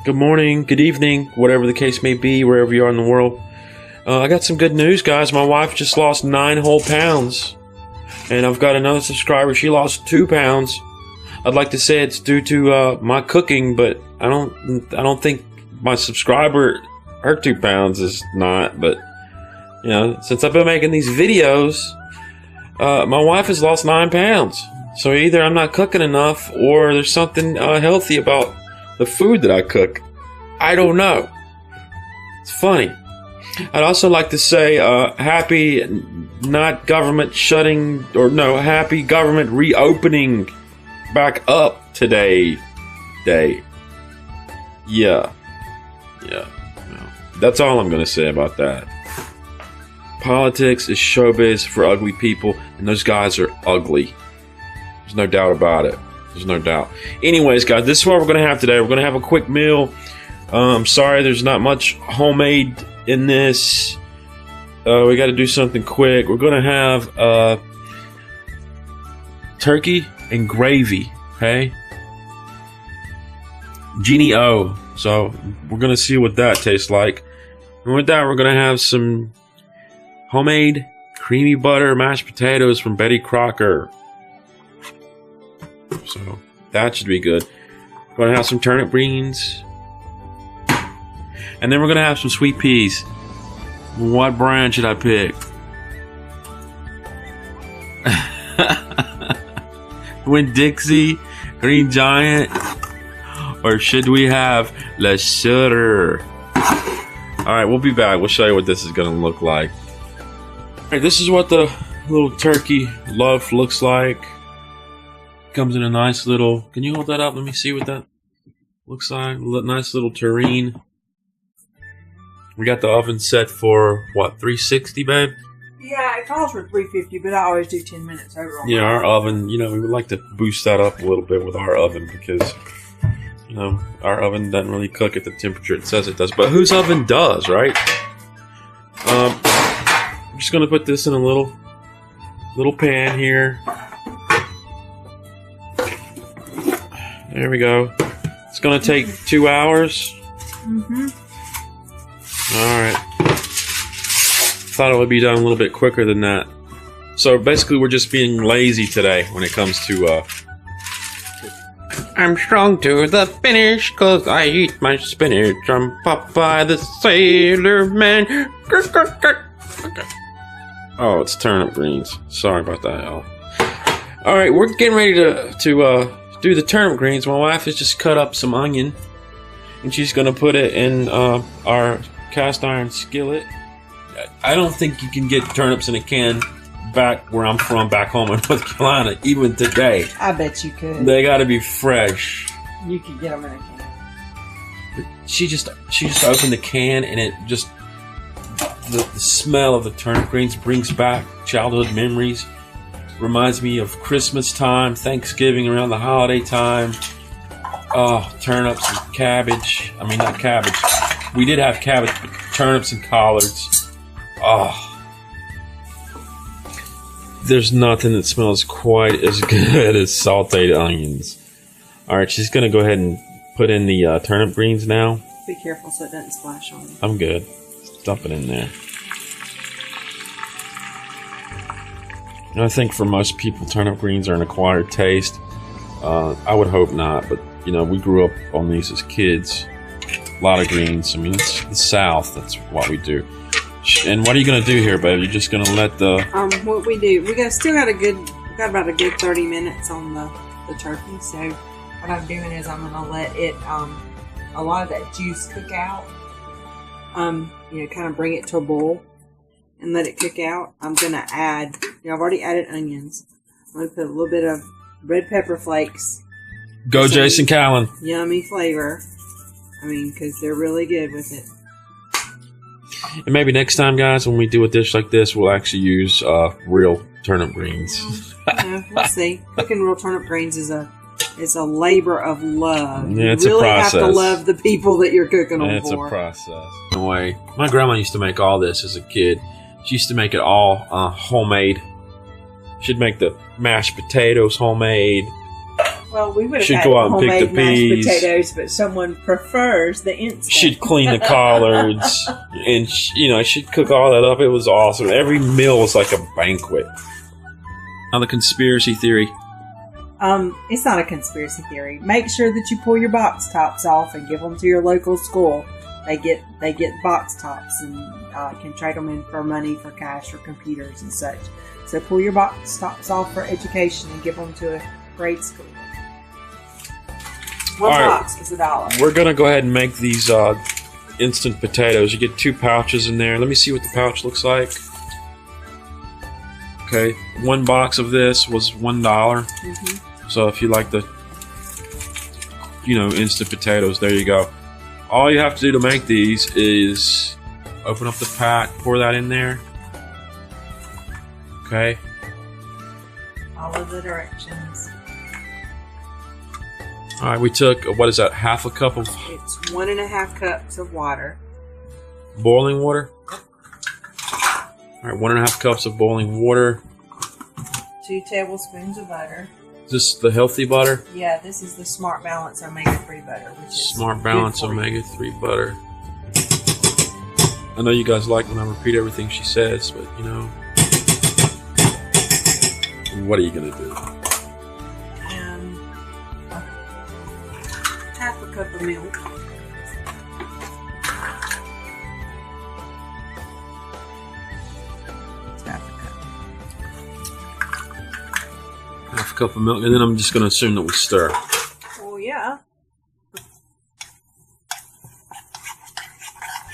good morning, good evening, whatever the case may be, wherever you are in the world. I got some good news, guys. My wife just lost 9 whole pounds. And I've got another subscriber. She lost 2 pounds. I'd like to say it's due to my cooking, but I don't think my subscriber, her 2 pounds is not. But, you know, since I've been making these videos, my wife has lost 9 pounds. So either I'm not cooking enough or there's something healthy about the food that I cook. I don't know. It's funny. I'd also like to say happy not government shutting, or no, happy government reopening back up today day. Yeah. That's all I'm going to say about that. Politics is showbiz for ugly people, and those guys are ugly. There's no doubt about it. There's no doubt. Anyways, guys, this is what we're going to have today. We're going to have a quick meal. Sorry, there's not much homemade in this. We got to do something quick. We're going to have turkey and gravy, okay? Genie O. So we're going to see what that tastes like. And with that, we're going to have some homemade creamy butter mashed potatoes from Betty Crocker. So that should be good. We're going to have some turnip greens. And then we're going to have some sweet peas. What brand should I pick? Winn-Dixie, Green Giant, or should we have Le Sugar? Alright, we'll be back. We'll show you what this is going to look like. Alright, this is what the little turkey loaf looks like. Comes in a nice little... Can you hold that up? Let me see what that looks like. Nice little tureen. We got the oven set for, what, 360, babe? Yeah, it calls for 350, but I always do 10 minutes over on Yeah, our oven, you know, we would like to boost that up a little bit with our oven because, you know, our oven doesn't really cook at the temperature it says it does. But whose oven does, right? I'm just going to put this in a little pan here. There we go. It's going to take 2 hours. Mm-hmm. Alright. Thought it would be done a little bit quicker than that. So basically we're just being lazy today when it comes to I'm strong to the finish cause I eat my spinach. I'm Popeye the Sailor Man. Oh, it's turnip greens. Sorry about that, y'all. Alright, we're getting ready to do the turnip greens. My wife has just cut up some onion and she's gonna put it in our cast iron skillet. I don't think you can get turnips in a can back where I'm from, back home in North Carolina, even today. I bet you could. They gotta be fresh. You could get them in a can. She just opened the can and it just, the smell of the turnip greens brings back childhood memories. Reminds me of Christmas time, Thanksgiving, around the holiday time. Oh, turnips and cabbage. I mean, not cabbage. We did have cabbage, but turnips and collards. Oh. There's nothing that smells quite as good as sauteed onions. Alright, she's going to go ahead and put in the turnip greens now. Be careful so it doesn't splash on you. I'm good. Just dump it in there. And I think for most people, turnip greens are an acquired taste. I would hope not, but you know, we grew up on these as kids. A lot of greens. I mean, it's the South. That's what we do. And what are you going to do here, babe? You're just going to let the... What we do, we got about a good 30 minutes on the turkey. So what I'm doing is I'm going to let it, a lot of that juice cook out. You know, kind of bring it to a boil and let it cook out. I'm going to add, you know, I've already added onions. I'm going to put a little bit of red pepper flakes. Go Jason Callan. Yummy flavor. I mean, because they're really good with it. And maybe next time, guys, when we do a dish like this, we'll actually use real turnip greens. We'll see. Cooking real turnip greens is a labor of love. Yeah, it's you really a process. have to love the people that you're cooking them It's for. a process. Anyway, my grandma used to make all this as a kid. She used to make it all homemade. She'd make the mashed potatoes homemade. Well, we would have She'd had go out and pick homemade the peas. mashed potatoes, but someone prefers the instant. She'd clean the collards, and she'd cook all that up. It was awesome. Every meal was like a banquet. Now the conspiracy theory. It's not a conspiracy theory. Make sure that you pull your box tops off and give them to your local school. They get box tops and can trade them in for money, for cash, or computers and such. So pull your box tops off for education and give them to a grade school. One box is $1. We're gonna go ahead and make these instant potatoes. You get 2 pouches in there. Let me see what the pouch looks like. Okay, 1 box of this was $1. Mm-hmm. So if you like the, instant potatoes, there you go. All you have to do to make these is open up the pack, pour that in there. Okay. Follow the directions. All right, we took, what is that, half a cup of It's 1.5 cups of water. boiling water? All right, 1.5 cups of boiling water. 2 tablespoons of butter. Is this the healthy butter? Yeah, this is the Smart Balance Omega-3 butter, which is Smart Balance good for you. Omega-3 butter. I know you guys like when I repeat everything she says, but what are you gonna do? And half a cup of milk. Half a cup of milk, and then I'm just gonna assume that we stir. Oh yeah.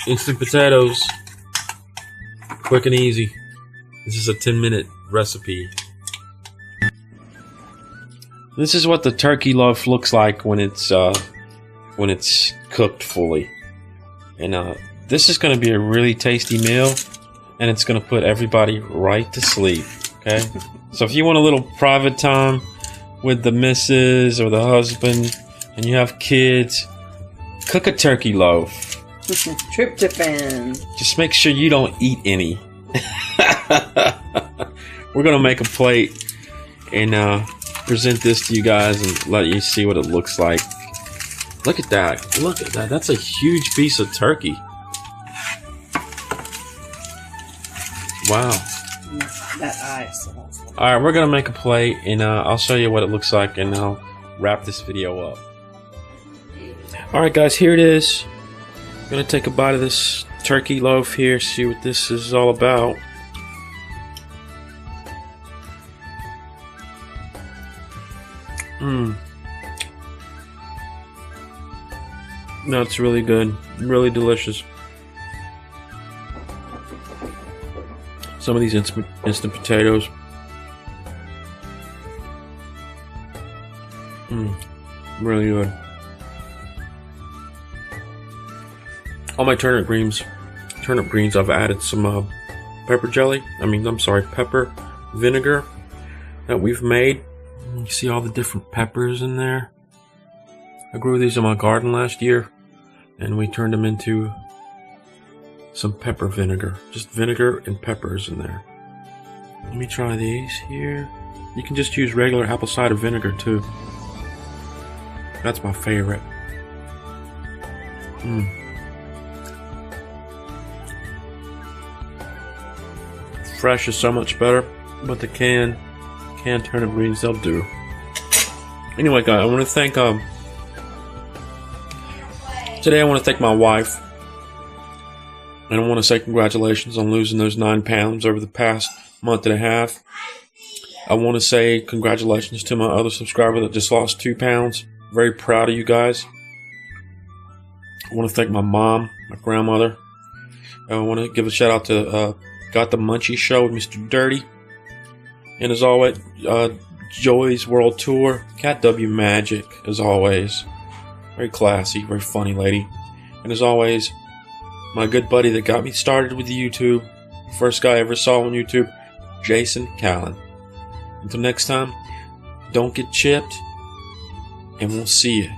Instant potatoes. Quick and easy. This is a 10-minute recipe. This is what the turkey loaf looks like when it's cooked fully. And this is going to be a really tasty meal, and it's going to put everybody right to sleep. Okay? So if you want a little private time with the missus or the husband, and you have kids, cook a turkey loaf. Tryptophan. Just make sure you don't eat any. We're gonna make a plate and present this to you guys and let you see what it looks like. Look at that. Look at that. That's a huge piece of turkey. Wow. That ice. Alright, we're gonna make a plate and I'll show you what it looks like and I'll wrap this video up. Alright guys, here it is. I'm gonna take a bite of this turkey loaf here, see what this is all about. No, it's really good, really delicious. Some of these instant potatoes. Really good. All my turnip greens, I've added some pepper vinegar that we've made. You see all the different peppers in there. I grew these in my garden last year, and we turned them into some pepper vinegar. Just vinegar and peppers in there. Let me try these here. You can just use regular apple cider vinegar too. That's my favorite. Fresh is so much better, but the canned turnip greens, they'll do. Anyway, guys, I want to thank today I want to thank my wife, and I want to say congratulations on losing those 9 pounds over the past month and a half. I want to say congratulations to my other subscriber that just lost 2 pounds. Very proud of you guys. I want to thank my mom, my grandmother. I want to give a shout out to Got the Munchie Show with Mr. Dirty. And as always, Joey's World Tour. Cat W Magic, as always. Very classy, very funny lady. And as always, my good buddy that got me started with YouTube. First guy I ever saw on YouTube, Jason Callan. Until next time, don't get chipped, and we'll see you